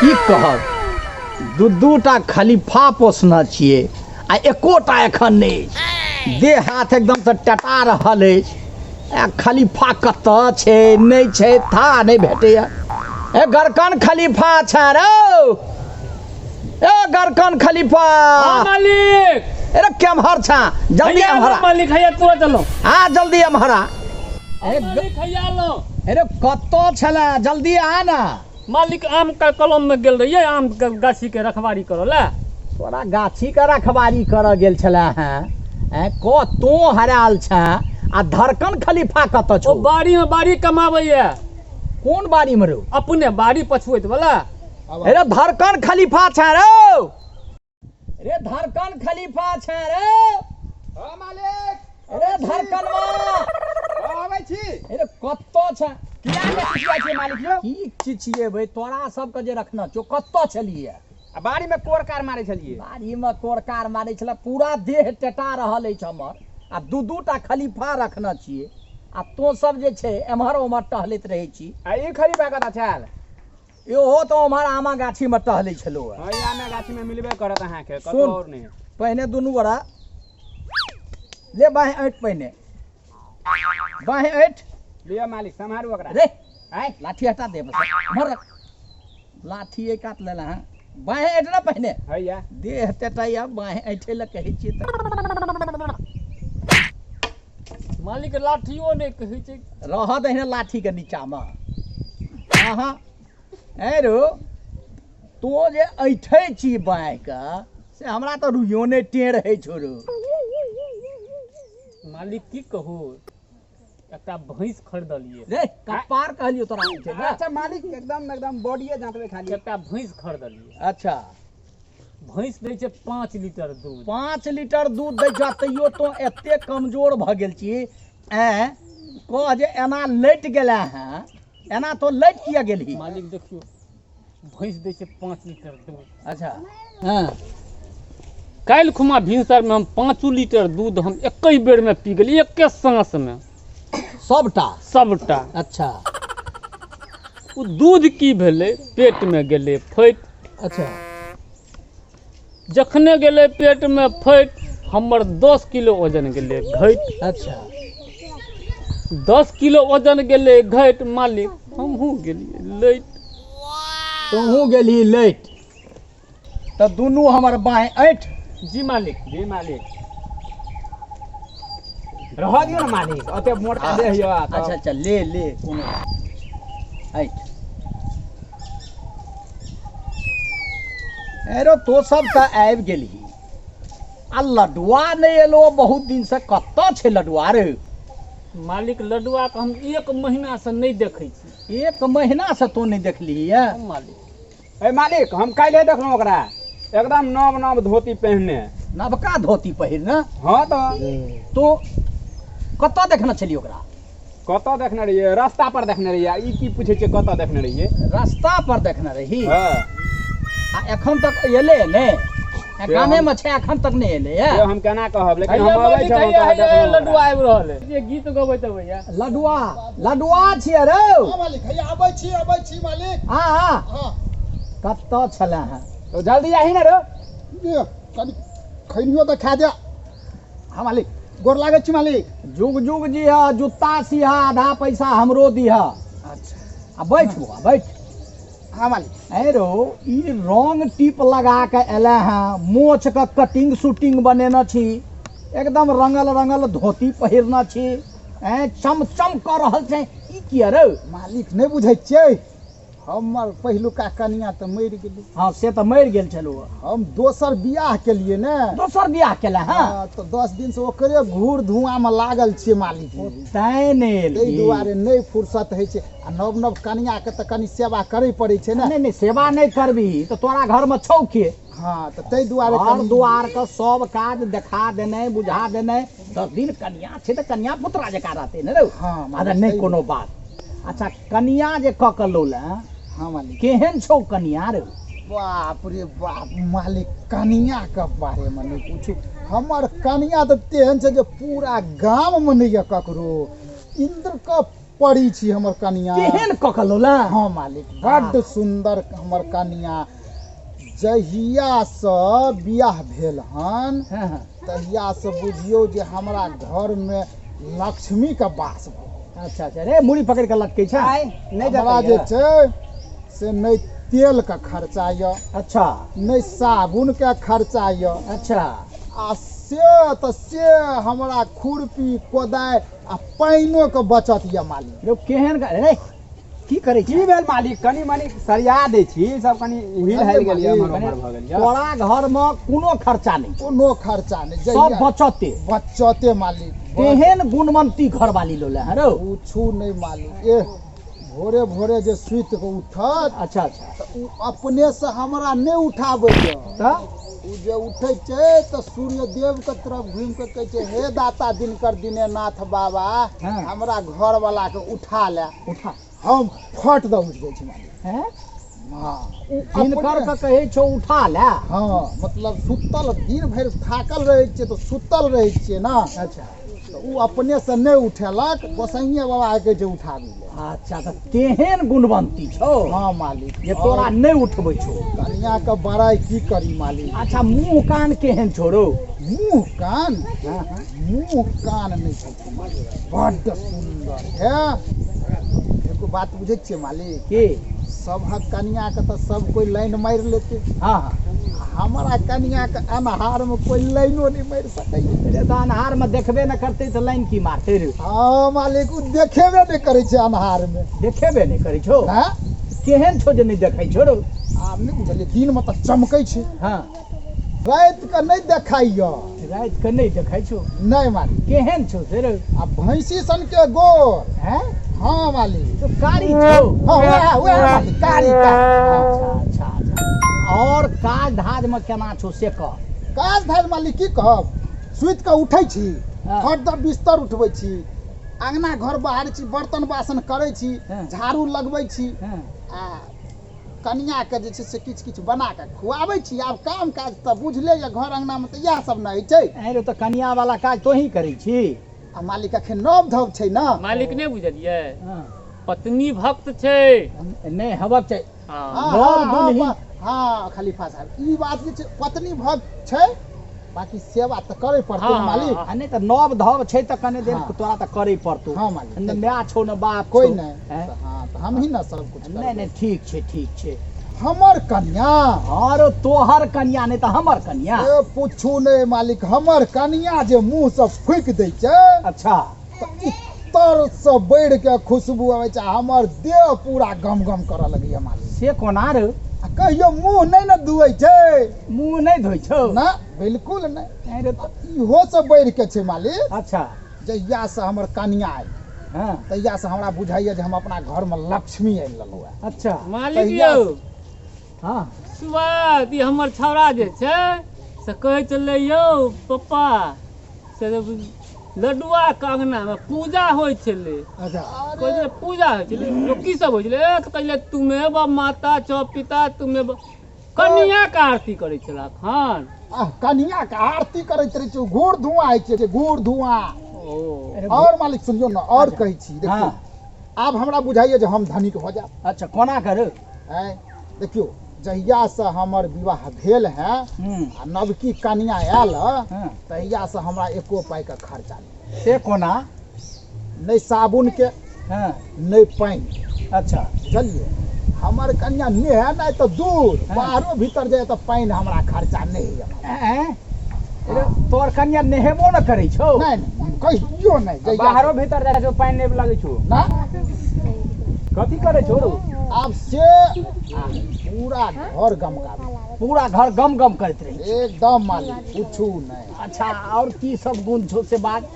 की कहब दू खलीफा पोसना छियै आ एकोटा एखन नहि देह हाथ एकदम से टटा रहल अछि। खलीफा कतऽ छै नहीं छै था नहीं भेटैया। ए गरकन खलीफा छै रो, ए गरकन खलीफा। मालिक अरे केम्हर छा जल्दी एम्हरा। मालिक हैया तुरंत चलो। हाँ जल्दी एम्हरा। मालिक हैया लो। अरे कतऽ छला जल्दी आ ना। मालिक आम का कलम में गेल रहिए आम के गाछी के रखवारी करो ला। तोरा गाछी के रखवारी कर गेल छला हैं कतो हराल छ आ धड़कन खलीफा कतऽ छौ? ओ बाड़ी में बाड़ी कमाबैया। कोन बाड़ी में रो? अपने बाड़ी पछुएत वाला। अरे धड़कन खलीफा छ रो, अरे धड़कन खलीफा छ रे। हां मालिक। अरे धड़कनवा आबै छी। अरे कतऽ छ? किया के चिचिया छै मालिक यौ? की चिचिए भाई तोरा सबके जे रखना छौ कतऽ छलिए? आ बाड़ी में कोरकार मारै छलिए। बाड़ी में कोरकार मारै छला पूरा देह टेटा रहल अछि हमर आ दू टा खलीफा रखना छियै आ तो सब जे छै एम्हर ओम्हर टहलैत रहै छी। आ ई खलीफा कतऽ छल? इहो तो ओम्हर आमा गाछी में टहलै छलो। हां ई आमे गाछी में मिलबे करत अहाँ के कतौ सुन, और नहीं। पहिने दुनू गोरा ले बाहें ऐठ, पहिने बाहें ऐठ। लिया मालिक संभारू ओकरा। रे आय लाठी हटा दे बस मर रख। लाठी ए काट लेला हां बाहें ऐठ ना पहिने। हैया देह टेटाइया बाहें ऐठे ल कहै छी त मालिक लाठियो नहीं कहै छै। रह दहिने लाठी के नीचा में। हां ए रो तो जे ऐठै छी बाहें का से हमरा तो रुइयो ने टेढ़ है छोरो। मालिक की कहू एकटा भैंस खरीदलिए। रे कपार कहलियो तोरा ऐठे ना। अच्छा मालिक एकदम बॉडीए जांचबे खाली। एकटा भैंस खरीदलिए। अच्छा भैंस दै छै 5 लीटर दूध। 5 लीटर दूध दै छ तैयो तो एते कमजोर भ गेल छी। कह जे एना लैट गेला हैं, एना तो लैट किया गेलही? मालिक देखियो भैंस दै छै 5 लीटर दूध। अच्छा हाँ काल्हि खुमा भिनसर में हम 5 लीटर दूध हम एक ही बेर में पी गेली, एके सांस में सबटा। अच्छा ओ दूध की भेलै पेट में गेलै फैट। अच्छा जखने गेलै पेट में फैट हमर 10 किलो वजन गेलै घटि। अच्छा 10 किलो वजन गेलै घटि मालिक हमहूँ गेलिए लैट। तोहूँ गेलही लैट तो दुनू हमर बाहें ऐठ। जी मालिक। जी मालिक रह दियो ना मालिक ओते मोटा देह यऽ। अच्छा अच्छा ले ले कोनो ऐठ। एरो तो सब त आबि गेलही आ लडुआ नहीं एलो बहुत दिन से। कतऽ छै लडुआ रे? मालिक लडुआ के हम 1 महीना से नहीं देखै छी। 1 महीना से तो नहीं देखली है? मालिक ए मालिक हम काल्हि देखलहुँ ओकरा एकदम नव धोती पहनने। नवका धोती पहिरने? हाँ तो कतऽ देखना छली ओकरा? कतऽ देखने रहिए? रास्ता पर देखने रहिए। ई की पूछे छै कतऽ देखने रहिए? रास्ता पर देखने रही? हाँ आ एखन तक एले ने? गामे में छै एखन तक नहीं एले है? हम केना कहब लेकिन हम हैया अबै मालिक, छलहुँ हैया, तऽ हैया, देखलहुँ लडुआ ओकरा। आबि रहल है। जे गीत गबैत भैया लडुआ छियै रे। हाँ मालिक हैया आबै छी मालिक। हाँ हाँ कतऽ छले हैं? तो जल्दी आही ना रो। ये कनी खैनियो तो खा दे। हाँ मालिक गोर लागै छी मालिक। जुग जुग जी हा जूता सिहा आधा पैसा हमरो दिहा। अच्छा आ बैठ बुआ बैठ। हाँ मालिक। अरो ई रंग टिप लगा के एले हैं, मोछ के कटिंग शूटिंग बनेना छी, एकदम रंगल धोती पहिरना छी, चमचम कर रहल छै। ई किया रे? मालिक नहीं बुझै छियै हमर पहिलुका कनिया तो मरि गेली। हाँ से तो मरि गेल छलो। हम दोसर बियाह के लिए ने। दोसर बियाह केला? हाँ हाँ तो 10 दिन से ओकरे घूर धुआं में लागल छियै मालिक। तैं नहीं ताहि एली। दुआरे नहीं फुर्सत होइ छै। आ नव कनिया के तो कनी सेवा करे पड़ै छै ने। नहीं सेवा नहीं करबी तो तोरा घर में छौ के? हाँ तो ताहि दुआरे घर दुआर का सब काज देखा देने बुझा देने। 10 दिन कन्या छै तो कन्या पुत्रा जका रहते ने रे। हाँ अरे नहीं कोनो बात। अच्छा कन्या जे क के लौले हाँ मालिक। केहन छौ कन्या रे? बाप रे बाप मालिक कनिया के बारे में नहीं पूछू। हमर कनिया तो तेहन छै जे पूरा गांव में नहीं है ककरो। इंद्र का परी छी हमर कनिया। केहन ककलोला? हाँ मालिक, बड्ड सुंदर हमर कनिया। जहिया से बियाह भेल हन हाँ हाँ। तहिया से बुझियौ जे हमरा घर में लक्ष्मी के वास भऽ। अच्छा अच्छा, रे मुड़ी पकड़ के लटकै छै। नहीं हमरा जे छै से नहीं तेल का खर्चा य, अच्छा नहीं साबुन के खर्चा य, अच्छा। आ से हमरा खुरपी कोदारि आ पानिओ के बचत य मालिक। रो केहन रे की करे छी? की भेल मालिक? कनी मनी सरिया दै छी, सब कनी हिल हाइल गेल य, हमर कनी हमर भऽ गेल य। तोरा घर में कोनो खर्चा नहीं, कोनो खर्चा नहीं, सब बचते। बचते मालिक। केहन गुणवंती घरवाली लोले है रो। पूछू नहीं मालिक, ए भोरे भोरे जे सुत के उठत अच्छा अच्छा। त उ अपने से हमरा नहीं उठाबै य। त उ जे उठै छै त सूर्य देव के तरफ घूम के कहै छै, हे दाता दिनकर दिनेनाथ बाबा, हाँ। हमरा घर वाला के उठा ले। उठा हम फट द उठ गई छी मालिक। हैं? हाँ दिनकर के कहे छो उठा ले। हाँ मतलब सुतल दिन भरि थाकल रहै छियै तो सुतल रहै छियै ना, अच्छा तो उ अपने से नहीं उठेलक, गोसाइये बाबा के कहै छै उठाबी ले। अच्छा, त तेहन गुणवंती छो हाँ मालिक, ये तोरा नहीं उठबै छो। कनिया के बड़ाई की करी मालिक। अच्छा, मुंह कान केहन छोड़ो? मुंह कान, हाँ हाँ। मुंह कान नहीं छै मालिक, बड्ड सुंदर है। एगो बात बुझे छियै मालिक, के? सबहक कनिया के तो सब कोई लाइन मार लेते, हाँ हाँ। हमारा कनिया के अनहार में कोई लाइनो नहीं मार सकै। रे तो अनहार में देखबे न करते तो लाइन की मारते रे? हाँ मालिक, उ देखेबे नहीं करे छै अनहार में। देखेबे नहीं करे छो? हाँ केहन छो जे नहीं देखै छो रो? आब नहीं बुझलिए, दिन में तो चमकै छै, हाँ, रात के नहीं देखाइया। रात के नहीं देखै छो? नहीं मालिक, केहन छो से रो? आ भैंसी सन के गोर। हैं? हाँ मालिक, तो कारी छो? हाँ वह मालिक, कारी का। अच्छा अच्छा अच्छा। और काज धाज में केना छो से कह। काज धाज मालिक की कहब, सुति के उठै छी, हाँ। फट द बिस्तर उठबै छी, अंगना घर बाहर छी, बर्तन बासन करै छी, हाँ। झाड़ू लगबै छी, हाँ। आ कनिया के जे छै से किछु किछु बना के खुआबै छी। आब काम काज तऽ बुझले ये, घर अंगना में तऽ इएह सब न होइ छै। अरे तो कनिया वाला काज तो ही करै छी। आ मालिक अखन नव धव छै ना। मालिक नहीं बुझलिए, हाँ। पत्नी भक्त छै। नहीं हवक छै। हाँ। हाँ, नव हाँ, दुल्ही। हाँ, हाँ खलीफा साहब, ई बात जे छै पत्नी भक्त छै, बाकी सेवा तऽ करे पड़तै हाँ, मालिक। हाँ। आ नहीं तो नव धव छै तो कने देर हाँ। तोरा तो करे पड़तो। हाँ मालिक। न माय छो न बाप कोई छो। नहीं, हैं? हाँ तो हम ही ना सब कुछ नहीं करबै। नहीं ठीक छे ठीक छे। हमर कन्या, और तोहर कन्या नहीं तो हमर कन्या। ए पूछू नहीं मालिक, हमर कन्या जे मुंह से फूक दै छै अच्छा, तो इतर से बढ़ के खुशबू आबै छै, हमर देह पूरा गम गम करऽ लगैया मालिक। से कोना रे? आ कहियो मुंह नहीं न धुए छै मुंह नहीं धोइ छो? ना, बिल्कुल नहीं। अरे तो इहो से बढ़ के छै मालिक, अच्छा। जहिया से हमर कन्या आई हाँ। तहिया से हमरा बुझाइया जे हम अपना घर में लक्ष्मी आनि लेलहुँ है। अच्छा। मालिक कहिया यौ, हाँ। सुबात ई हमर छौड़ा जे छै से कहै छलै यौ पप्पा से लड्डुआ के अंगना में पूजा होइ छलै। अच्छा, कहै छलै पूजा होइ छलै, लोक की सब होइ छलै? तऽ कहलै तुमेव माता च पिता तुमेव, कन्या के आरती करै छला खान। कन्या के आरती करैत रहे छै, घूर धुआं होइ छै, घूर धुआं। ओ अरे और मालिक सुनियो ना, और अच्छा। कहै छी देखियो, हाँ। आब हमरा बुझाइया जे हम धनिक हो जाब। अच्छा कोना कर? देखियो, जहिया से हमर विवाह भेल है आ नवकी कन्या आयल हाँ। तहिया से हमरा एको पाई के खर्चा नहीं, से कोना? नहीं साबुन के, हाँ। नहीं पानी। अच्छा। चलिए, हमर कन्या नेहे नहीं तो दूर, हाँ। बाहरो भीतर जाए तो पानी हमरा खर्चा नहीं है। अरे तोर कन्या नहेबो न करै छौ? नहीं नहीं, कहियो नहीं। जहिया बाहरो भीतर जाए तो पानी नहीं लगे छौ? ना, कथी करे छौ रो? आब से पूरा घर गमकावे, पूरा घर गम गम करत रहे। एकदम मालिक, पूछू नहीं। अच्छा, और की सब गुण छौ से बात?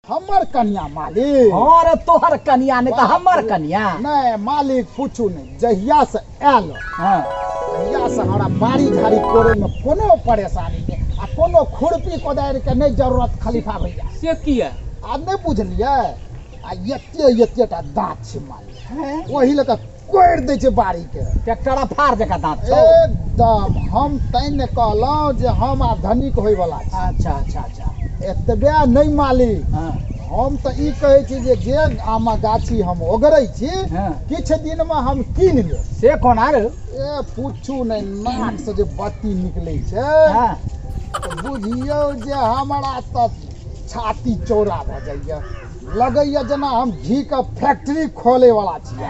हमर कन्या मालिक, हाँ रे, तोहर कन्या नहीं तो हमर कन्या। नहीं मालिक पूछू नहीं, जहिया से आयल हाँ। तहिया से हमरा बाड़ी झाड़ी कोड़े में कोनो परेशानी नहीं, आ कोनो खुरपी कोदारि के नहीं जरूरत खलीफा भैया। से किया? आब नहीं बुझलिए, आ एते टा दाँत छै मालिक, वही लऽ कऽ कोड़ि दै छै बाड़ी के। ट्रैक्टर फाड़ जका दांत छौ? एकदम, हम तैं ने कहलहुँ जे हम आब धनिक होय वाला छी। अच्छा अच्छा अच्छा। एतबे नहीं मालिक, हाँ। हम तऽ ई कहै छी जे आम गाछी हम ओगरै छी हाँ। किछु दिनमे हम कीन लेब। से कोना रे ए पूछू नहि, नाक से जे बत्ती निकलै छै हाँ। तऽ बुझियौ जे हमरा तऽ छाती चौड़ा भऽ जाइए, लगैए जेना हम घी के फैक्ट्री खोले वाला छियै,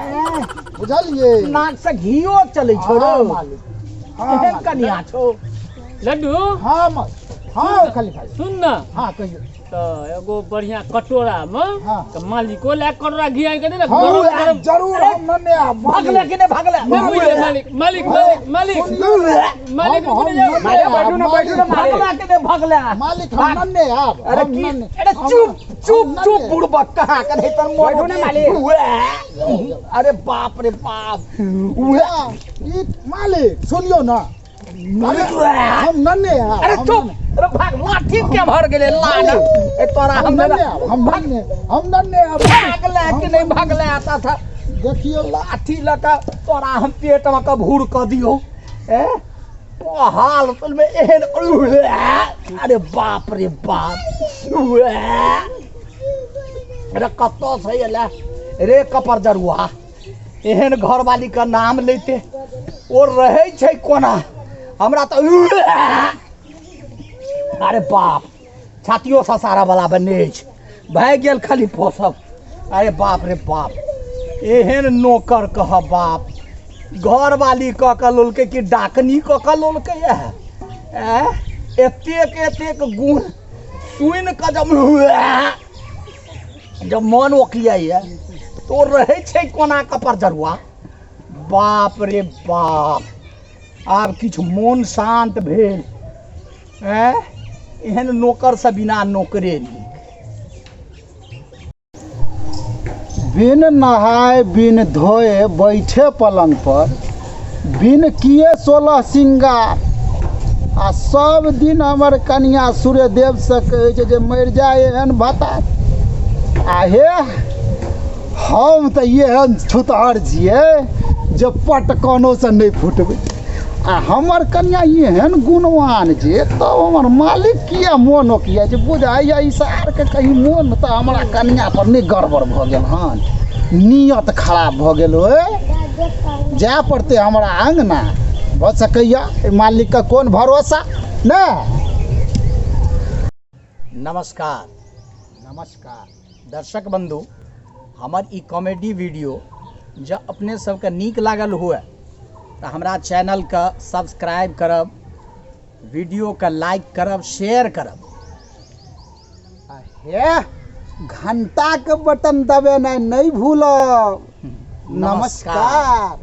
बुझलियै। नाक से घीओ चलै छौ रे हाँ मालिक, हाँ एहन मालिक। कनिया छौ। लड्डू हाँ मालिक, हाँ खाली भाई, सुन न, हाँ कहियो। तो एगो बढ़िया कटोरा में हाँ। तो मालिको ले कटोरा घी आई के दे ना, हाँ गरम गरम। जरूर हम नन्हे आब भागले कि नहीं भागले मालिक मालिक मालिक मालिक मालिक हम रुक जाओ। नन्हे आब, बैठू ना, बैठू ना, मालिक। भागला कि नहीं भागले मालिक हम नन्हे आब, अरे हम की नन्हे- अरे हम- चुप हम चुप नन्हे। चुप बुड़बक कहाँ कर है तर बैठो ना, मालिक। अरे बाप रे बाप उहे, ई मालिक सुनियो ना, मालिक हम नन्हे आब, अरे हम चुप नन्हे- अरे भाग लाठी क्या भर गेले लाल ए तोरा हम हम नन्हे आब, हम नन्हे आब। भागले कि नहीं भागले आता था देखियो लाठी लगा तोरा हम पेट में कभूर कर दियो ए ओ हाल तुल में एहन अरे बाप रे बाप अरे कतो से अले रे कपर जरुआ एहन घरवाली का नाम लेते ओ रहे छै कोना हमरा तो अरे बाप छातियो ससारा वाला बने भए गेल खाली फोसब अरे बाप रे बाप एहन नौकर कह बाप घर वाली कह के लोलके कि डाकनी कह के लोलके एतेक एतेक गुण सुन के जब मन ओकिया तो रहे छै कोना कपर जरुआ बाप रे बाप आब किछु मोन शांत भेल एहन नौकर से बिना नौकरे नीक बिन नहाय बिन धोए बैठे पलंग पर, बिन किए 16 श्रृंगार, आ सब दिन हमर कन्या सूर्यदेव से कहै छै जे मरि जाए एहन भता। आ हे हम तऽ एहन छुतहर छियै जे पटकनो से नहीं फुटबै, आ हमर कन्या एहन गुणवान छै तब हमर मालिक किया मोन किया जे बुझाइया इशार के कहीं मोन तऽ हमरा कन्या पर नहीं गड़बड़ भऽ गेल हन, नियत खराब भऽ गेल ओए जाय पड़तै हमरा अंगना। भऽ सकैया मालिक का कोन भरोसा ने। नमस्कार नमस्कार। दर्शक बंधु हमर ई कॉमेडी वीडियो जब अपने सबके नीक लागल हुए तो हमरा चैनल का सब्सक्राइब करब, वीडियो का लाइक करब, शेयर करब। आ हे घंटा के बटन दबेनाइ नहीं भूलब। नमस्कार। नमस्कार।